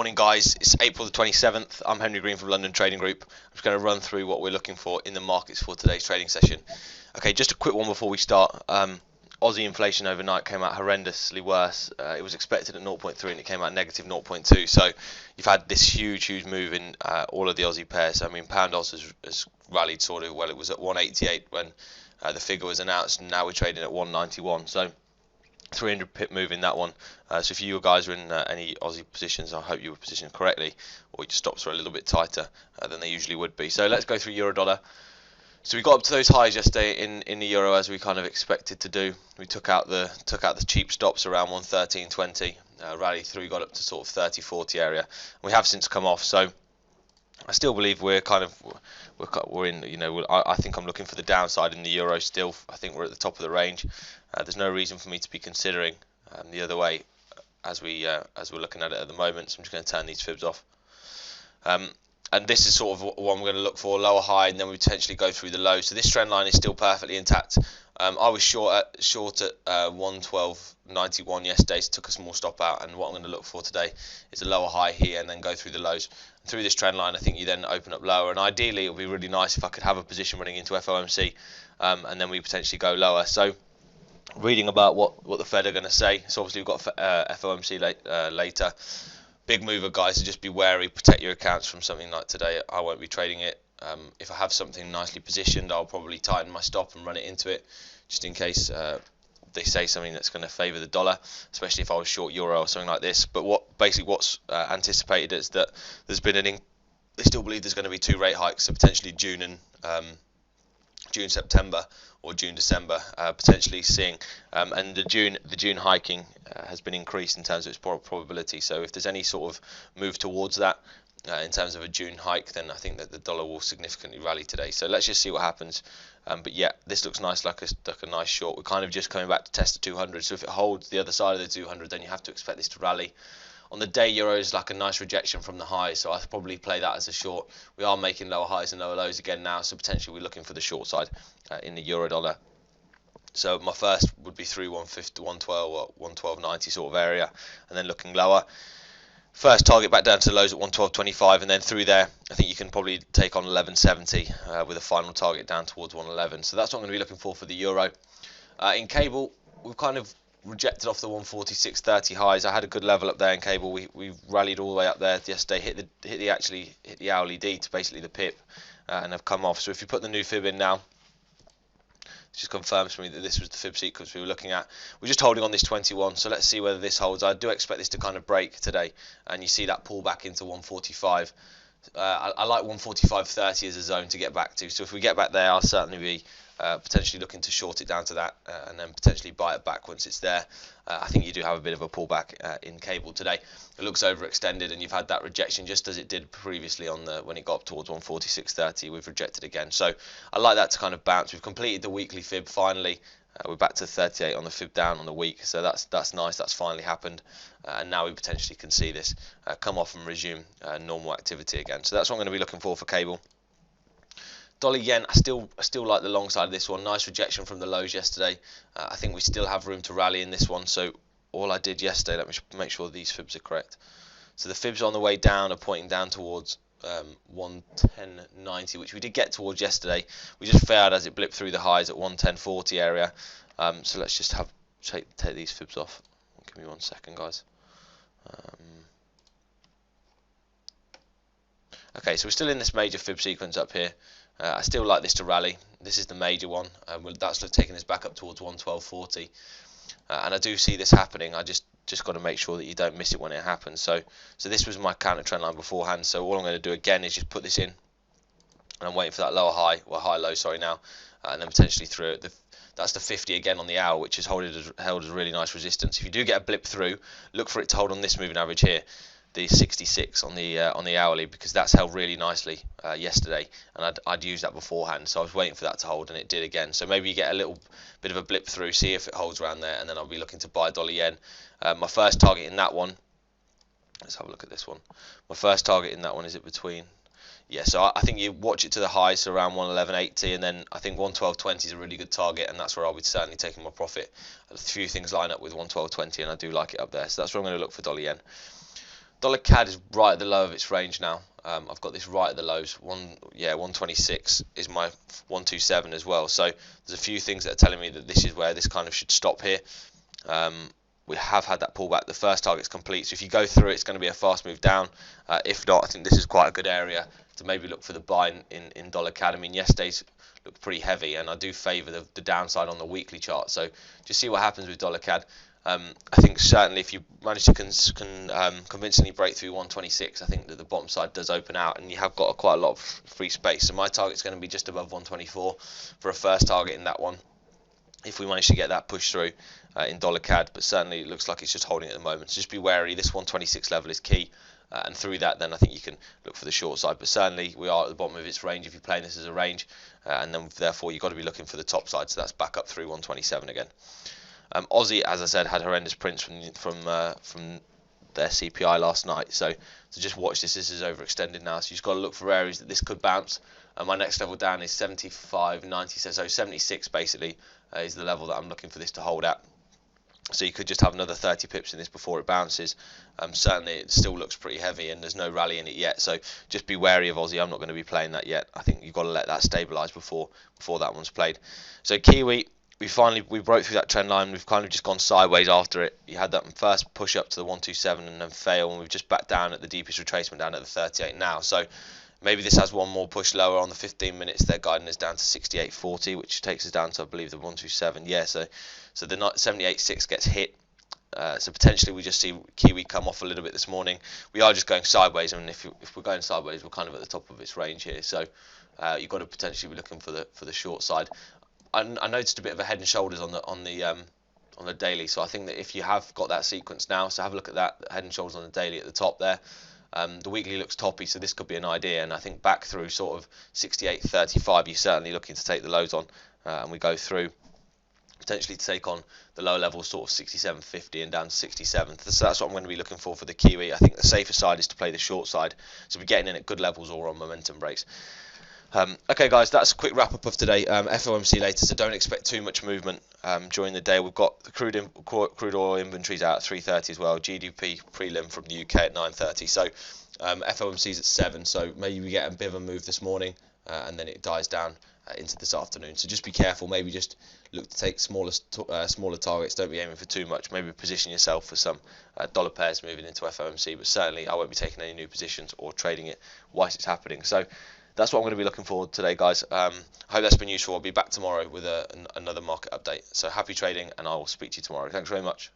Morning guys, it's April the 27th. I'm Henry Green from London Trading Group. I'm just going to run through what we're looking for in the markets for today's trading session. Okay, just a quick one before we start. Aussie inflation overnight came out horrendously worse. It was expected at 0.3 and it came out negative 0.2. So you've had this huge move in all of the Aussie pairs. I mean, pound Oz has rallied sort of, well, it was at 188 when the figure was announced, and now we're trading at 191. So 300 pip move in that one. So if you guys are in any Aussie positions, I hope you were positioned correctly, or your stops were a little bit tighter than they usually would be. So let's go through euro dollar. So we got up to those highs yesterday in the euro as we kind of expected to do. We took out the cheap stops around 113.20, rallied through, got up to sort of 30.40 area. We have since come off. So I still believe we're in, you know, I think I'm looking for the downside in the euro still. I think we're at the top of the range. There's no reason for me to be considering the other way as we're looking at it at the moment. So I'm just going to turn these fibs off. And this is sort of what I'm going to look for: lower high, and then we potentially go through the low. So this trend line is still perfectly intact. I was short at 112.91 yesterday, so took a small stop out, and what I'm going to look for today is a lower high here and then go through the lows. And through this trend line, I think you then open up lower, and ideally it would be really nice if I could have a position running into FOMC, and then we potentially go lower. So reading about what the Fed are going to say, so obviously we've got FOMC later. Big mover, guys, so just be wary, protect your accounts from something like today. I won't be trading it. If I have something nicely positioned, I'll probably tighten my stop and run it into it, just in case they say something that's going to favour the dollar, especially if I was short euro or something like this. But what's anticipated is that there's been they still believe there's going to be 2 rate hikes, so potentially June and June-September, or June-December, potentially seeing, and the June hiking has been increased in terms of its probability. So if there's any sort of move towards that in terms of a June hike, then I think that the dollar will significantly rally today. So let's just see what happens. But yeah, this looks nice, like a nice short. We're kind of just coming back to test the 200. So if it holds the other side of the 200, then you have to expect this to rally. On the day, euro is like a nice rejection from the highs, so I'll probably play that as a short. We are making lower highs and lower lows again now, so potentially we're looking for the short side in the euro dollar. So my first would be through 150, 112 or 112.90 sort of area, and then looking lower. First target back down to the lows at 112.25, and then through there, I think you can probably take on 11.70 with a final target down towards 111. So that's what I'm going to be looking for the euro. In cable, we've kind of rejected off the 146.30 highs. I had a good level up there in cable. We rallied all the way up there yesterday, hit the hourly D to basically the pip, and have come off. So if you put the new fib in now, it just confirms for me that this was the fib sequence we were looking at. We're just holding on this 21, so let's see whether this holds. I do expect this to kind of break today, and you see that pull back into 145. I like 145.30 as a zone to get back to. So if we get back there, I'll certainly be potentially looking to short it down to that, and then potentially buy it back once it's there. I think you do have a bit of a pullback in cable today. It looks overextended, and you've had that rejection just as it did previously when it got up towards 146.30. We've rejected again, so I like that to kind of bounce. We've completed the weekly fib finally. We're back to 38 on the fib down on the week, so that's nice. That's finally happened, and now we potentially can see this come off and resume normal activity again. So that's what I'm going to be looking for cable. Dollar yen, I still like the long side of this one. Nice rejection from the lows yesterday. I think we still have room to rally in this one. So all I did yesterday, let me make sure these fibs are correct. So the fibs on the way down are pointing down towards 110.90, which we did get towards yesterday. We just failed as it blipped through the highs at 110.40 area. So let's just take these fibs off. Give me 1 second, guys. Okay, so we're still in this major fib sequence up here. I still like this to rally. This is the major one. That's taking us back up towards 112.40, and I do see this happening. I just got to make sure that you don't miss it when it happens. So this was my counter trend line beforehand. So all I'm going to do again is just put this in, and I'm waiting for that lower high, or high low, sorry, now, and then potentially through it. That's the 50 again on the hour, which is held as really nice resistance. If you do get a blip through, look for it to hold on this moving average here, the 66 on the hourly, because that's held really nicely yesterday, and I'd used that beforehand, so I was waiting for that to hold, and it did again. So maybe you get a little bit of a blip through, see if it holds around there, and then I'll be looking to buy dollar yen. My first target in that one, let's have a look at this one. My first target in that one is it between, yeah, so I think you watch it to the highs, so around 111.80, and then I think 112.20 is a really good target, and that's where I'll be certainly taking my profit. A few things line up with 112.20, and I do like it up there, so that's where I'm going to look for dollar yen. Dollar CAD is right at the low of its range now. I've got this right at the lows. 126 is my 127 as well. So there's a few things that are telling me that this is where this kind of should stop here. Um, we have had that pullback. The first target's complete, so if you go through it, it's going to be a fast move down. If not, I think this is quite a good area to maybe look for the buy in dollar CAD. I mean, yesterday's looked pretty heavy, and I do favour the downside on the weekly chart. So just see what happens with dollar CAD. I think certainly if you manage to convincingly break through 126, I think that the bottom side does open out, and you have got quite a lot of free space. So my target's going to be just above 124 for a first target in that one, if we manage to get that push through in dollar CAD, but certainly it looks like it's just holding at the moment. So just be wary. This 126 level is key, and through that, then I think you can look for the short side. But certainly we are at the bottom of its range if you're playing this as a range, and then therefore you've got to be looking for the top side. So that's back up through 127 again. Aussie, as I said, had horrendous prints from their CPI last night. So just watch this. This is overextended now. So you've got to look for areas that this could bounce. And my next level down is 75.90. So 76 basically is the level that I'm looking for this to hold at. So you could just have another 30 pips in this before it bounces. Certainly it still looks pretty heavy and there's no rally in it yet. So just be wary of Aussie. I'm not going to be playing that yet. I think you've got to let that stabilise before that one's played. So Kiwi, we broke through that trend line. We've kind of just gone sideways after it. You had that first push up to the 127 and then fail, and we've just backed down at the deepest retracement down at the 38 now. So maybe this has one more push lower on the 15 minutes. They're guiding us down to 68.40, which takes us down to, I believe, the 127. Yeah, so the 78.6 gets hit. So potentially we just see Kiwi come off a little bit this morning. We are just going sideways, and if we're going sideways, we're kind of at the top of its range here. So you've got to potentially be looking for the short side. I noticed a bit of a head and shoulders on the daily, so I think that if you have got that sequence now, so have a look at that head and shoulders on the daily at the top there. The weekly looks toppy, so this could be an idea, and I think back through sort of 68.35, you're certainly looking to take the lows on, and we go through potentially to take on the lower levels, sort of 67.50 and down to 67. So that's what I'm going to be looking for the Kiwi. I think the safer side is to play the short side, so we're getting in at good levels or on momentum breaks. Okay guys, that's a quick wrap up of today. FOMC later, so don't expect too much movement during the day. We've got the crude oil inventories out at 3:30 as well. GDP prelim from the UK at 9:30. So FOMC's at 7. So maybe we get a bit of a move this morning, and then it dies down into this afternoon. So just be careful. Maybe just look to take smaller targets. Don't be aiming for too much. Maybe position yourself for some dollar pairs moving into FOMC. But certainly I won't be taking any new positions or trading it whilst it's happening. So that's what I'm going to be looking for today, guys. I hope that's been useful. I'll be back tomorrow with another market update. So happy trading, and I will speak to you tomorrow. Thanks very much.